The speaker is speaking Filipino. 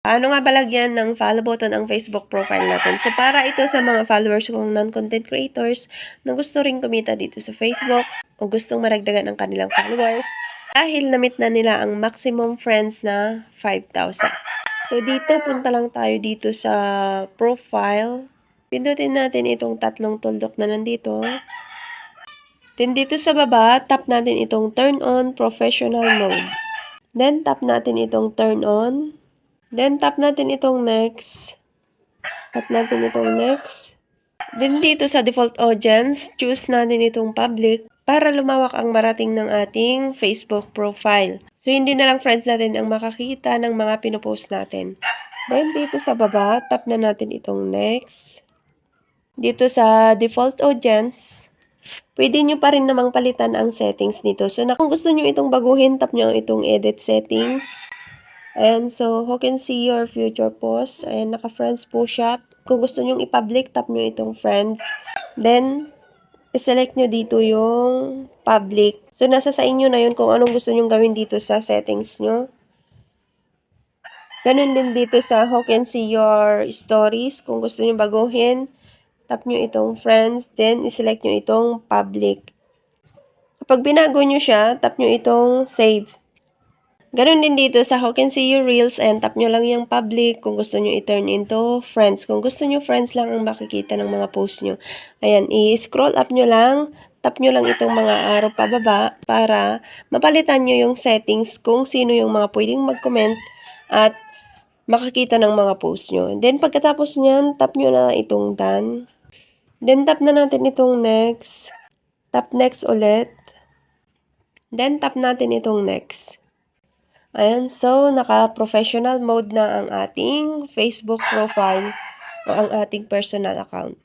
Paano nga ba lagyan ng follow button ang Facebook profile natin? So, para ito sa mga followers kong non-content creators na gusto ring kumita dito sa Facebook o gustong maragdagan ang kanilang followers dahil na-meet na nila ang maximum friends na 5,000. So, dito punta lang tayo dito sa profile. Pindutin natin itong tatlong tuldok na nandito. Then, dito sa baba, tap natin itong turn on professional mode. Then, tap natin itong turn on. Then, tap natin itong next. Tap natin itong next. Then, dito sa default audience, choose natin itong public para lumawak ang marating ng ating Facebook profile. So, hindi na lang friends natin ang makakita ng mga pinopost natin. Then, dito sa baba, tap na natin itong next. Dito sa default audience, pwede nyo pa rin namang palitan ang settings nito. So, kung gusto nyo itong baguhin, tap nyo itong edit settings. And so, who can see your future posts? Ayan, naka-friends po siya. Kung gusto nyong i-public, tap nyo itong friends. Then, i-select nyo dito yung public. So, nasa sa inyo na yun kung anong gusto nyong gawin dito sa settings nyo. Ganun din dito sa who can see your stories. Kung gusto nyo baguhin, tap nyo itong friends. Then, i-select nyo itong public. Kapag binago nyo siya, tap nyo itong save. Ganun din dito sa who can see your reels and tap nyo lang yung public kung gusto nyo i-turn into friends. Kung gusto nyo friends lang ang makikita ng mga post nyo. Ayan, i-scroll up nyo lang, tap nyo lang itong mga arrow pababa para mapalitan nyo yung settings kung sino yung mga pwedeng mag-comment at makakita ng mga post nyo. And then pagkatapos nyan, tap nyo na itong done. Then tap na natin itong next. Tap next ulit. Then tap natin itong next. Ayan, so naka-professional mode na ang ating Facebook profile o ang ating personal account.